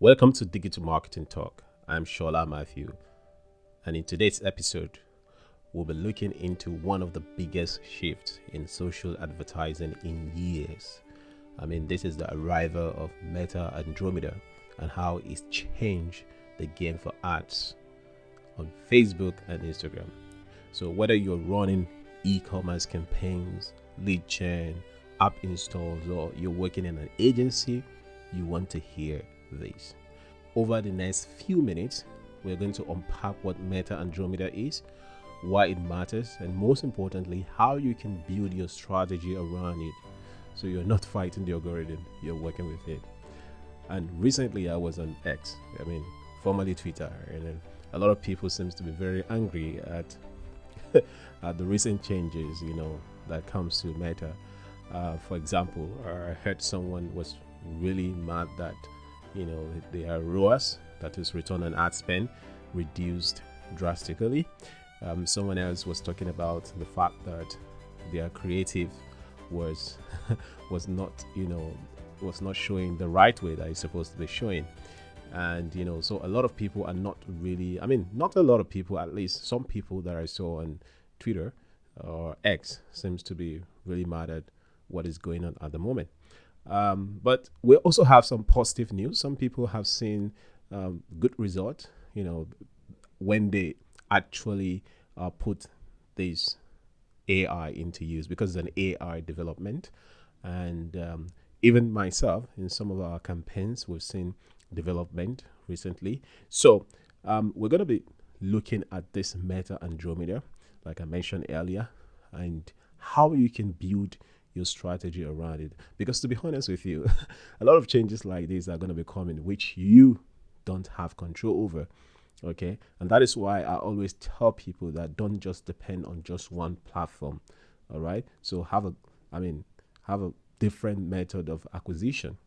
Welcome to Digital Marketing Talk. I'm Sola Mathew, and in today's episode, we'll be looking into one of the biggest shifts in social advertising in years. This is the arrival of Meta Andromeda and how it's changed the game for ads on Facebook and Instagram. So, whether you're running e-commerce campaigns, lead gen, app installs, or you're working in an agency, you want to hear this. Over the next few minutes, we're going to unpack what Meta Andromeda is, why it matters, and most importantly, how you can build your strategy around it so you're not fighting the algorithm, you're working with it. And recently I was on X, formerly Twitter, and a lot of people seems to be very angry at at the recent changes, that comes to Meta. For example, I heard someone was really mad that their ROAS, that is return on ad spend, reduced drastically. Someone else was talking about the fact that their creative was was not showing the right way that it's supposed to be showing. And so a lot of people are not really, not a lot of people, at least some people that I saw on Twitter or X seems to be really mad at what is going on at the moment. But we also have some positive news. Some people have seen good results, when they actually put this AI into use, because it's an AI development. And even myself, in some of our campaigns, we've seen development recently. So we're going to be looking at this Meta Andromeda, like I mentioned earlier, and how you can build your strategy around it. Because to be honest with you, a lot of changes like this are going to be coming, which you don't have control over. Okay, and that is why I always tell people that don't just depend on just one platform. All right, so have a different method of acquisition.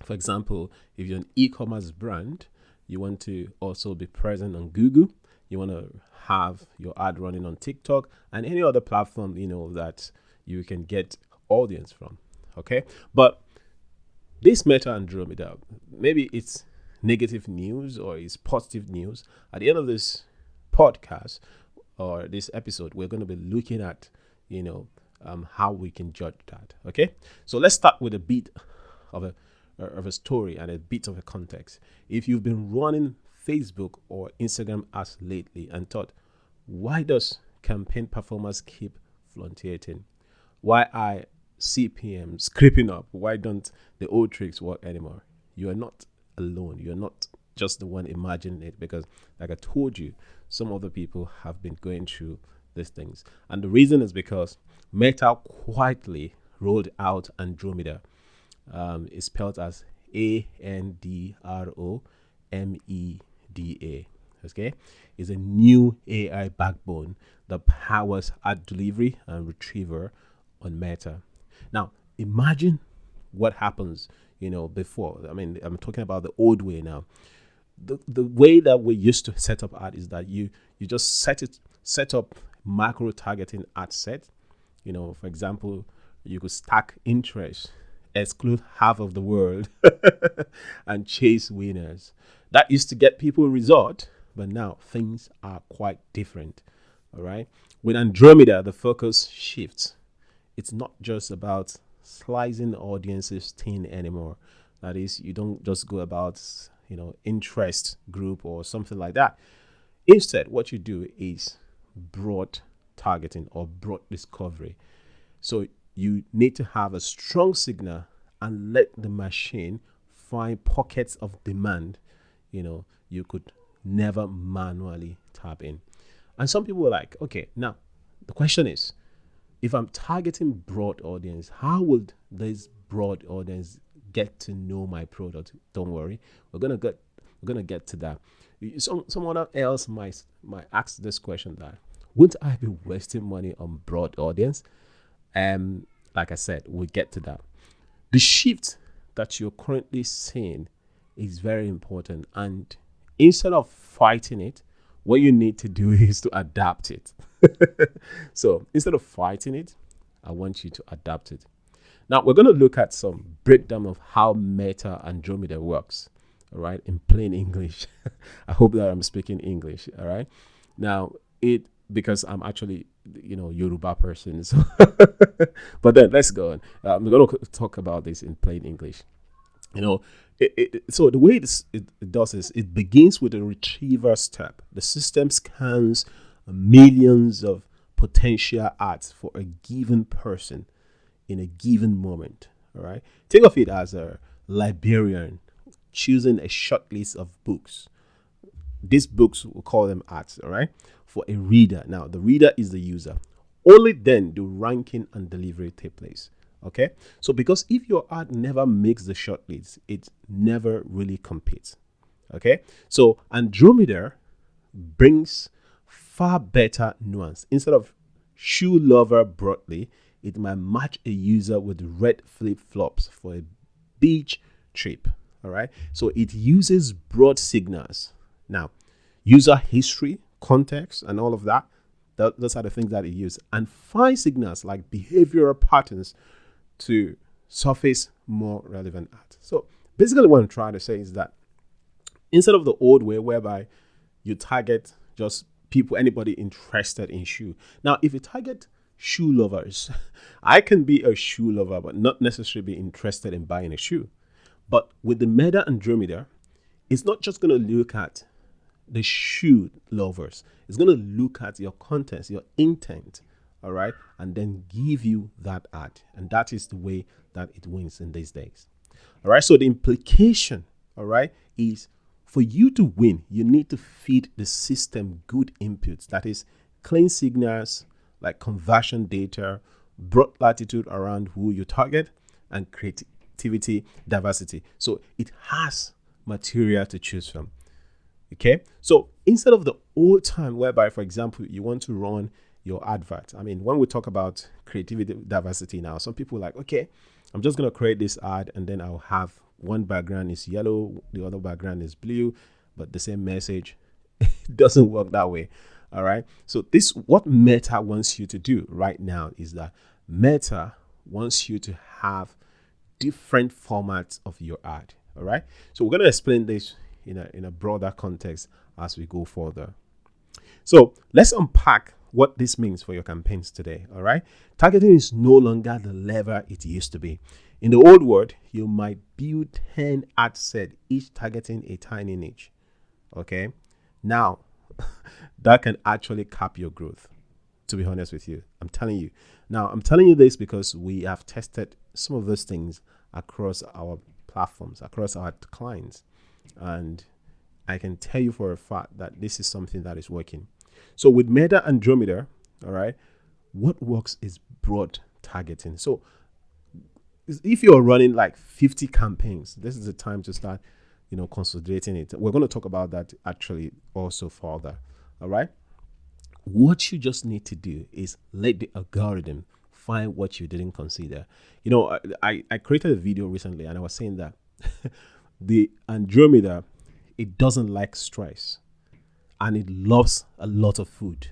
For example, if you're an e-commerce brand, you want to also be present on Google. You want to have your ad running on TikTok and any other platform that you can get audience from. Okay, but this Meta Andromeda, maybe it's negative news or it's positive news. At the end of this podcast or this episode, we're going to be looking at how we can judge that. Okay, so let's start with a bit of a story and a bit of a context. If you've been running Facebook or Instagram ads lately and thought, why does campaign performance keep fluctuating? Why are CPMs creeping up? Why don't the old tricks work anymore? You are not alone. You're not just the one imagining it, because like I told you, some other people have been going through these things. And the reason is because Meta quietly rolled out Andromeda. It's spelled as Andromeda. Okay, is a new AI backbone that powers ad delivery and retrieval on Meta. Now, imagine what happens, before. I'm talking about the old way now. The way that we used to set up ad is that you just set up macro targeting ad set. For example, you could stack interest, exclude half of the world, and chase winners. That used to get people result, but now things are quite different. All right. With Andromeda, the focus shifts. It's not just about slicing audiences thin anymore. That is, you don't just go about, interest group or something like that. Instead, what you do is broad targeting or broad discovery. So you need to have a strong signal and let the machine find pockets of demand, you could never manually tap in. And some people were like, okay, now the question is, if I'm targeting broad audience, how would this broad audience get to know my product? Don't worry, we're gonna get to that. Someone else might ask this question: that wouldn't I be wasting money on broad audience? Like I said, we'll get to that. The shift that you're currently seeing is very important, and instead of fighting it, what you need to do is to adapt it. So instead of fighting it, I want you to adapt it. Now we're going to look at some breakdown of how Meta Andromeda works. all right, in plain English. I hope that I'm speaking English, all right. Now, it because I'm actually, Yoruba person, so but then let's go on. I'm going to talk about this in plain English. You know, so the way it does is it begins with a retriever step. The system scans millions of potential ads for a given person in a given moment. All right. Think of it as a librarian choosing a short list of books. These books, will call them ads, all right, for a reader. Now, the reader is the user. Only then do ranking and delivery take place. Okay. So, because if your ad never makes the short list, it never really competes. Okay. So, Andromeda brings far better nuance. Instead of shoe lover broadly, it might match a user with red flip flops for a beach trip. All right. So it uses broad signals. Now, user history, context, and all of that. Those are the things that it uses. And fine signals like behavioral patterns to surface more relevant ads. So basically, what I'm trying to say is that instead of the old way whereby you target just people, anybody interested in shoe. Now, if you target shoe lovers, I can be a shoe lover, but not necessarily be interested in buying a shoe. But with the Meta Andromeda, it's not just going to look at the shoe lovers. It's going to look at your contents, your intent, all right, and then give you that ad. And that is the way that it wins in these days. All right, so the implication, all right, is for you to win, you need to feed the system good inputs. That is clean signals like conversion data, broad latitude around who you target, and creativity, diversity. So it has material to choose from. Okay. So instead of the old time whereby, for example, you want to run your advert. I mean, when we talk about creativity, diversity now, some people are like, okay, I'm just going to create this ad and then I'll have one background is yellow, the other background is blue, but the same message. It doesn't work that way. All right. So what Meta wants you to do right now is that Meta wants you to have different formats of your ad. All right. So we're going to explain this in a broader context as we go further. So let's unpack what this means for your campaigns today. All right. Targeting is no longer the lever it used to be. In the old world, you might build 10 ad sets, each targeting a tiny niche. Okay. Now, that can actually cap your growth, to be honest with you. I'm telling you. Now, I'm telling you this because we have tested some of those things across our platforms, across our clients. And I can tell you for a fact that this is something that is working. So with Meta Andromeda, all right, what works is broad targeting. So if you're running like 50 campaigns, this is the time to start, consolidating it. We're going to talk about that actually also further. All right. What you just need to do is let the algorithm find what you didn't consider. I created a video recently and I was saying that the Andromeda, it doesn't like stress and it loves a lot of food.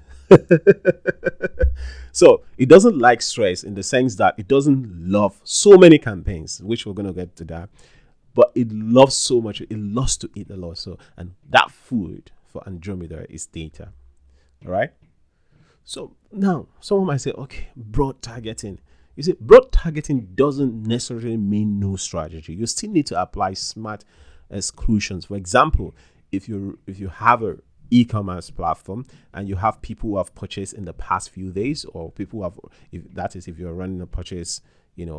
So it doesn't like stress in the sense that it doesn't love so many campaigns, which we're going to get to that. But it loves so much. It loves to eat a lot. So, and that food for Andromeda is data. All right. So now someone might say, okay, broad targeting. You see, broad targeting doesn't necessarily mean no strategy. You still need to apply smart exclusions. For example, if you have a e-commerce platform and you have people who have purchased in the past few days, or people who have, if you're running a purchase,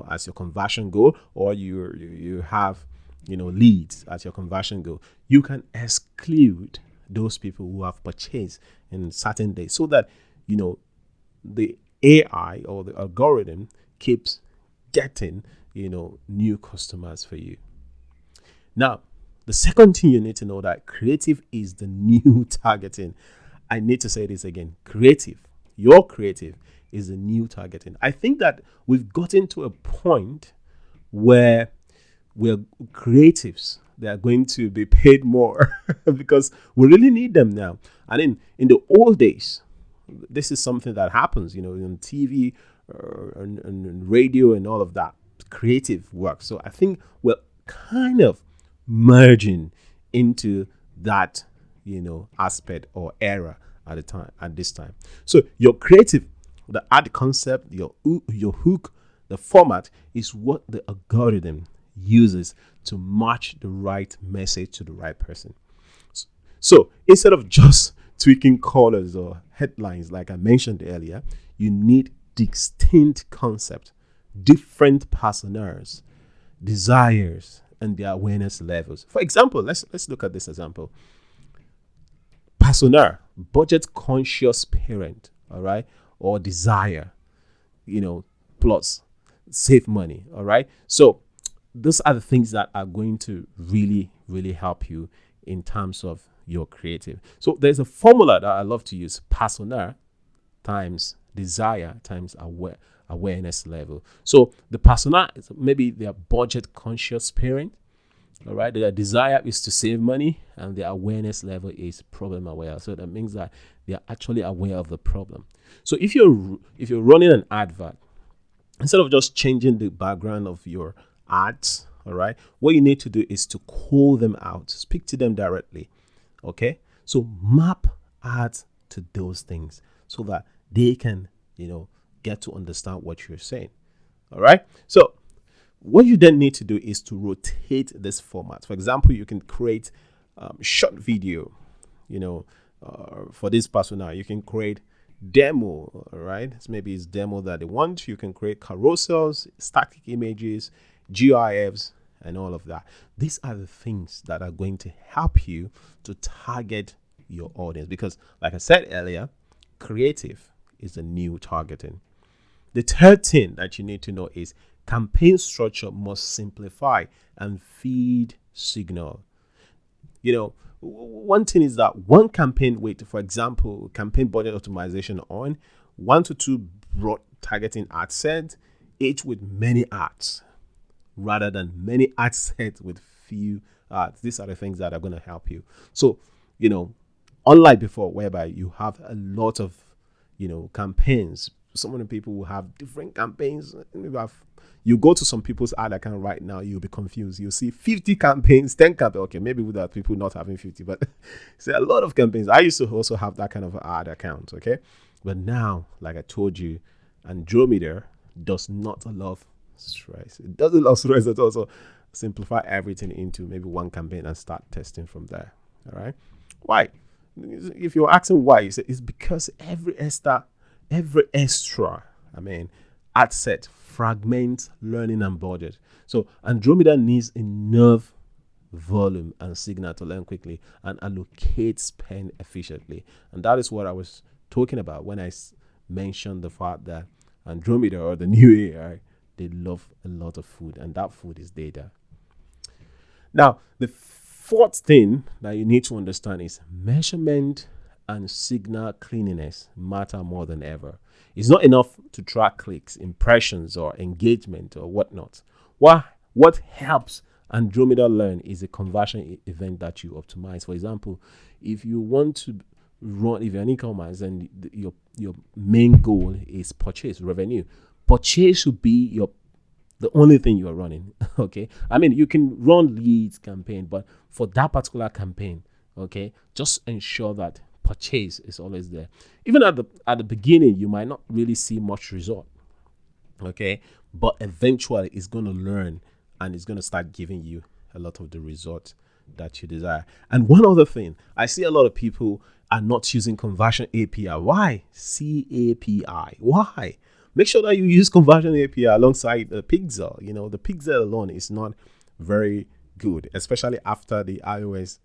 as your conversion goal, or you have, leads as your conversion goal, you can exclude those people who have purchased in certain days so that, the AI or the algorithm keeps getting, new customers for you. Now, the second thing you need to know that creative is the new targeting. I need to say this again. Your creative is the new targeting. I think that we've gotten to a point where we're creatives. They are going to be paid more because we really need them now. And in the old days, this is something that happens, on TV and radio and all of that. Creative work. So I think we're kind of merging into that, aspect or era at this time. So your creative, the ad concept, your hook, the format is what the algorithm uses to match the right message to the right person. So instead of just tweaking colors or headlines, like I mentioned earlier, you need distinct concept, different personas, desires, and their awareness levels. For example, let's look at this example. Persona, budget conscious parent, all right, or desire, plus save money, all right. So those are the things that are going to really, really help you in terms of your creative. So there's a formula that I love to use: persona times desire times awareness level. So the persona is maybe their budget conscious parent, all right. Their desire is to save money, and their awareness level is problem aware. So that means that they are actually aware of the problem. So if you're running an advert, instead of just changing the background of your ads, all right, what you need to do is to call them out, speak to them directly. Okay, so map ads to those things so that they can, get to understand what you're saying. All right, so what you then need to do is to rotate this format. For example, you can create short video, for this persona. You can create demo, all right? Maybe it's demo that they want. You can create carousels, static images, GIFs, and all of that. These are the things that are going to help you to target your audience, because like I said earlier, creative is the new targeting. The third thing that you need to know is campaign structure must simplify and feed signal. One thing is that one campaign with, for example, campaign budget optimization on 1 to 2 broad targeting ad sets, each with many ads, rather than many ad sets with few ads. These are the things that are going to help you. So, unlike before, whereby you have a lot of, campaigns, some of the people will have different campaigns. You go to some people's ad account right now, you'll be confused. You'll see 50 campaigns, 10 campaigns. Okay, maybe with that people not having 50, but see a lot of campaigns. I used to also have that kind of ad account, okay? But now, like I told you, Andromeda does not love stress. It doesn't love stress at all. So simplify everything into maybe one campaign and start testing from there, all right? Why? If you're asking why, you say it's because every extra, ad set fragment learning and budget. So Andromeda needs enough volume and signal to learn quickly and allocate spend efficiently. And that is what I was talking about when I mentioned the fact that Andromeda, or the new AI, they love a lot of food, and that food is data. Now, the fourth thing that you need to understand is measurement and signal cleanliness matter more than ever. It's not enough to track clicks, impressions, or engagement or whatnot. What helps Andromeda learn is a conversion event that you optimize. For example, if you want to run, if you're an e-commerce and your main goal is purchase revenue, purchase should be the only thing you are running. Okay, you can run leads campaign, but for that particular campaign, okay, just ensure that purchase is always there. Even at the beginning, you might not really see much result, okay, but eventually it's going to learn and it's going to start giving you a lot of the results that you desire. And one other thing, I see a lot of people are not using conversion API. Why? CAPI. Why? Make sure that you use conversion API alongside the pixel. The pixel alone is not very good, especially after the iOS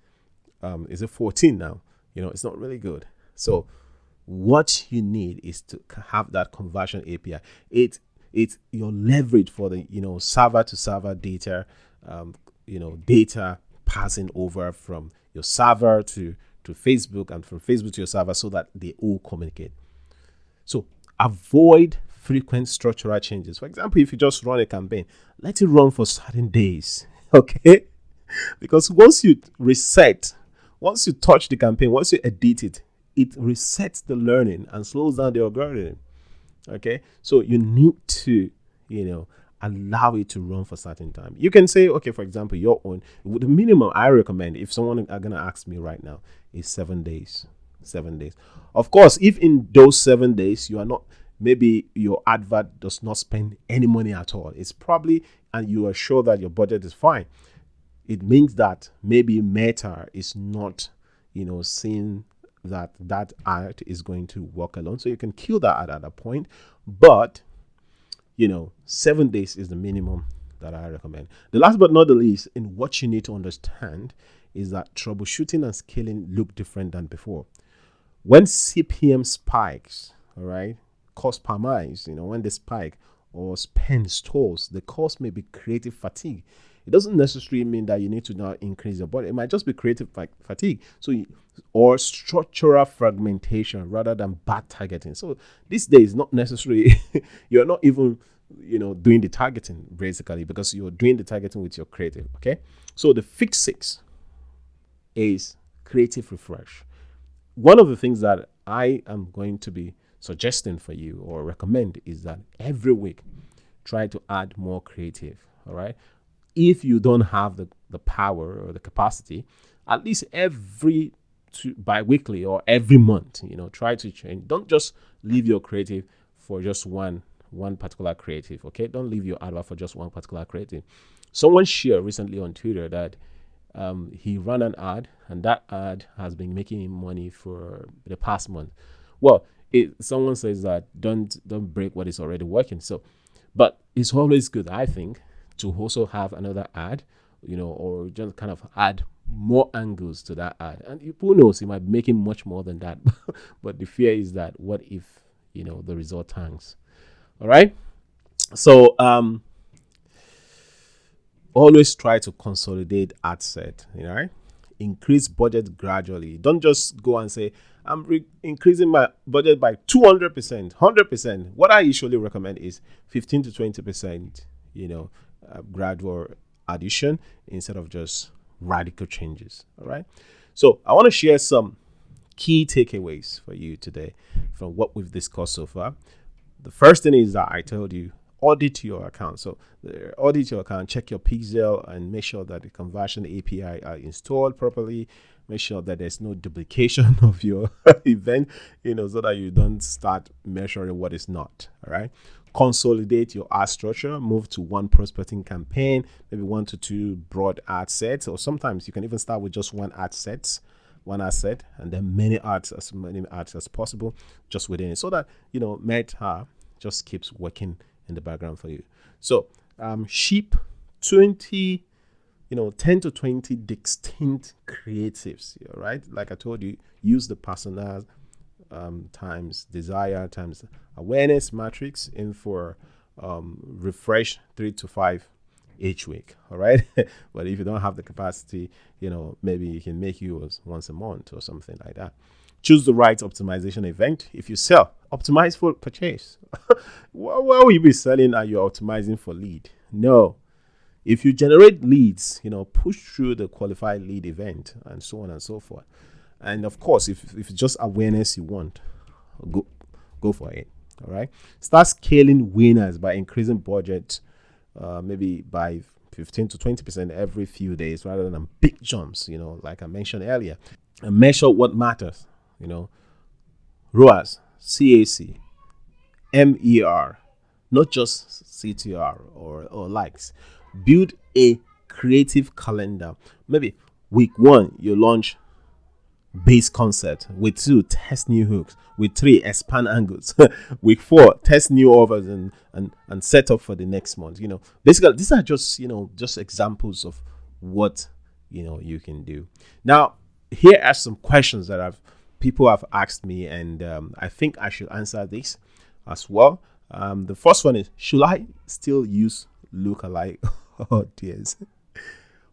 is it 14 now. It's not really good. So what you need is to have that conversion API. It's your leverage for the server to server data, data passing over from your server to Facebook, and from Facebook to your server, so that they all communicate. So avoid frequent structural changes. For example, if you just run a campaign, let it run for certain days, okay? Because once you touch the campaign, once you edit it, it resets the learning and slows down the algorithm. Okay, so you need to, allow it to run for certain time. You can say, okay, for example, your own, the minimum I recommend, if someone are gonna ask me right now, is 7 days. 7 days. Of course, if in those 7 days you are not, maybe your advert does not spend any money at all, it's probably, and you are sure that your budget is fine, it means that maybe Meta is not, seeing that ad is going to work alone. So you can kill that ad at a point. But 7 days is the minimum that I recommend. The last but not the least, in what you need to understand is that troubleshooting and scaling look different than before. When CPM spikes, all right, cost per miles, when they spike or spend stalls, the cause may be creative fatigue. It doesn't necessarily mean that you need to now increase your budget. It might just be creative fatigue. Or structural fragmentation rather than bad targeting. So these days, not necessarily, you're not even, doing the targeting basically, because you're doing the targeting with your creative. Okay. So the fix 6 is creative refresh. One of the things that I am going to be suggesting for you or recommend is that every week, try to add more creative. All right. If you don't have the power or the capacity, at least every bi-weekly or every month, try to change. Don't just leave your creative for just one particular creative. Okay, don't leave your advert for just one particular creative. Someone shared recently on Twitter that he ran an ad, and that ad has been making him money for the past month. Well, someone says that don't break what is already working. So, but it's always good, I think, to also have another ad, or just kind of add more angles to that ad. And who knows, he might be making much more than that. But the fear is that what if, the result tanks? All right. So always try to consolidate ad set, right? Increase budget gradually. Don't just go and say, I'm increasing my budget by 200%, 100%. What I usually recommend is 15 to 20%, gradual addition instead of just radical changes. All right. So I want to share some key takeaways for you today from what we've discussed so far. The first thing is that I told you, audit your account. So audit your account, check your pixel, and make sure that the conversion API are installed properly. Make sure that there's no duplication of your event, so that you don't start measuring what is not. All right. Consolidate your ad structure, move to one prospecting campaign, maybe 1 to 2 broad ad sets, or sometimes you can even start with just one ad set, and then many ads as possible just within it, so that Meta just keeps working in the background for you. So ship 10 to 20 distinct creatives, right? Like I told you, use the personas times desire times awareness matrix in for refresh 3 to 5 each week. All right. But if you don't have the capacity, maybe you can make yours once a month or something like that. Choose the right optimization event. If you sell, optimize for purchase. Why will you be selling and you're optimizing for lead? No. If you generate leads, push through the qualified lead event and so on and so forth. And of course, if it's just awareness you want, go for it. All right. Start scaling winners by increasing budget, maybe by 15 to 20% every few days rather than big jumps, like I mentioned earlier. And measure what matters, ROAS, CAC, MER, not just CTR or likes. Build a creative calendar. Maybe week 1, you launch base concept. Week 2, test new hooks. Week 3, expand angles. Week 4, test new offers and set up for the next month. Basically, these are just just examples of what you can do. Now, here are some questions that people have asked me, and I think I should answer this as well. The first one is, should I still use lookalike audience?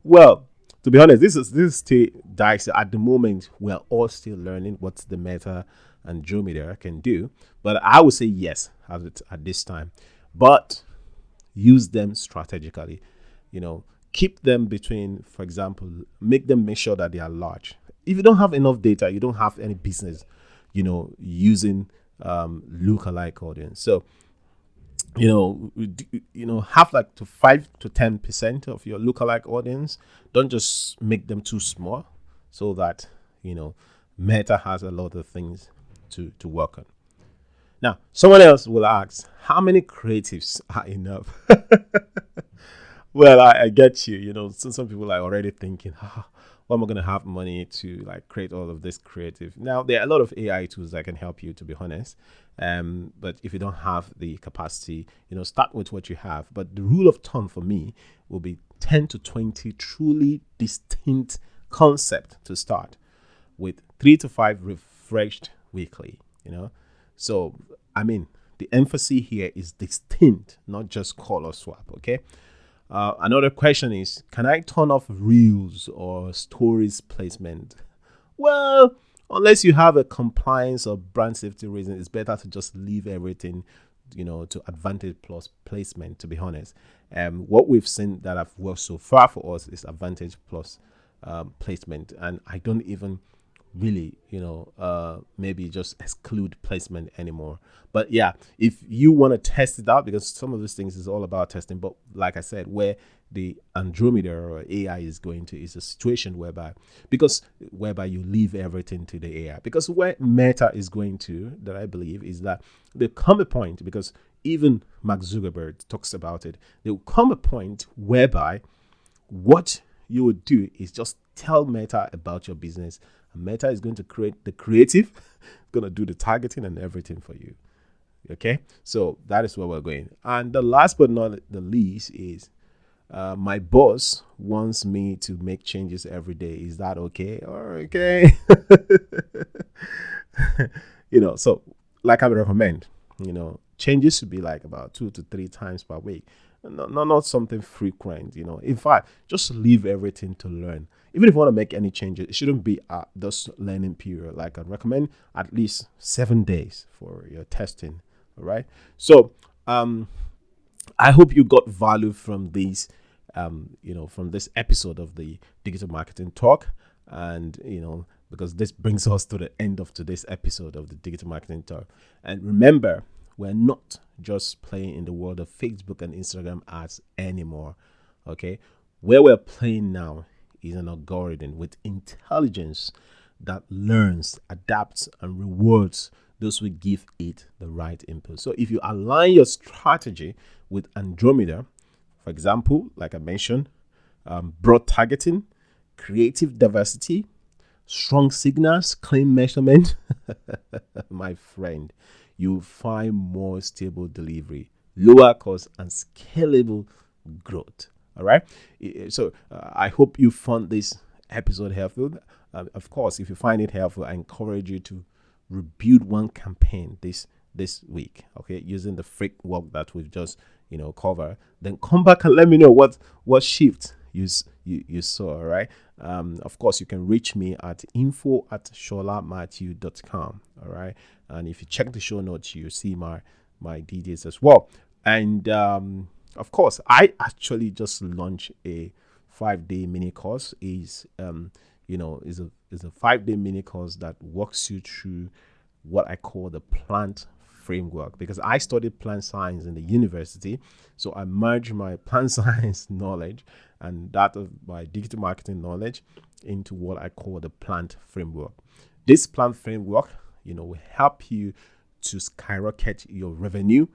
Well, to be honest, this is still dicey. At the moment, we're all still learning what the Meta Andromeda can do. But I would say yes at this time. But use them strategically. Keep them between, for example, make sure that they are large. If you don't have enough data, you don't have any business, using lookalike audience. So have like to 5 to 10% of your lookalike audience. Don't just make them too small, so that Meta has a lot of things to work on. Now, someone else will ask, how many creatives are enough? Well, I get you. Some people are already thinking, what am I going to have money to like create all of this creative? Now, there are a lot of AI tools that can help you, to be honest. But if you don't have the capacity, start with what you have. But the rule of thumb for me will be 10 to 20 truly distinct concept to start with, 3 to 5 refreshed weekly. So I mean, the emphasis here is distinct, not just color swap. Okay. Another question is, can I turn off reels or stories placement? Well, unless you have a compliance or brand safety reason, it's better to just leave everything, to Advantage Plus placement, to be honest. What we've seen that have worked so far for us is Advantage Plus placement. And I don't even really, maybe just exclude placement anymore. But yeah, if you want to test it out, because some of these things is all about testing. But like I said, where the Andromeda or AI is going to is a situation whereby you leave everything to the AI. Because where Meta is going to, that I believe, is that there come a point, because even Mark Zuckerberg talks about it, there will come a point whereby what you would do is just tell Meta about your business. And Meta is going to create the creative, going to do the targeting and everything for you. Okay, so that is where we're going. And the last but not the least is, my boss wants me to make changes every day. Is that okay? Or okay? So like I would recommend, changes should be like about 2 to 3 times per week. Not something frequent. In fact, just leave everything to learn. Even if you want to make any changes, it shouldn't be at this learning period. Like, I'd recommend at least 7 days for your testing. All right. So I hope you got value from these from this episode of the Digital Marketing Talk. And because this brings us to the end of today's episode of the Digital Marketing Talk. And remember, we're not just playing in the world of Facebook and Instagram ads anymore. Okay, where we're playing now is an algorithm with intelligence that learns, adapts, and rewards those who give it the right input. So if you align your strategy with Andromeda, for example, like I mentioned, broad targeting, creative diversity, strong signals, clean measurement, my friend, you'll find more stable delivery, lower cost, and scalable growth. All right. So I hope you found this episode helpful. Of course, if you find it helpful, I encourage you to rebuild one campaign this week. Okay, using the framework that we've just covered. Then come back and let me know what shift you saw. All right. Of course, you can reach me at info@solamathew.com. All right. And if you check the show notes, you see my details as well. And of course, I actually just launched a 5-day mini course. Is a 5-day mini course that walks you through what I call the plant framework, because I studied plant science in the university. So I merged my plant science knowledge and that of my digital marketing knowledge into what I call the plant framework. This plant framework, will help you to skyrocket your revenue,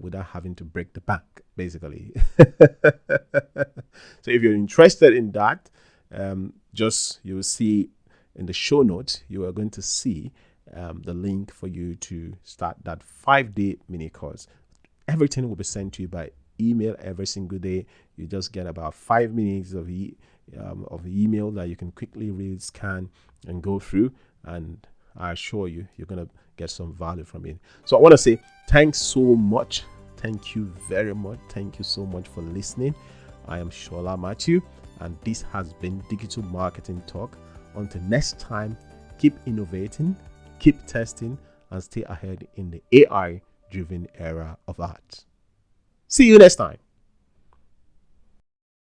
without having to break the bank, basically. So if you're interested in that, you will see in the show notes, you are going to see the link for you to start that 5-day mini course. Everything will be sent to you by email every single day. You just get about 5 minutes of email that you can quickly read, scan, and go through. And I assure you, you're going to get some value from it. So I want to say thanks so much. Thank you very much. Thank you so much for listening. I am Sola Mathew, and this has been Digital Marketing Talk. Until next time, keep innovating, keep testing, and stay ahead in the AI-driven era of art. See you next time.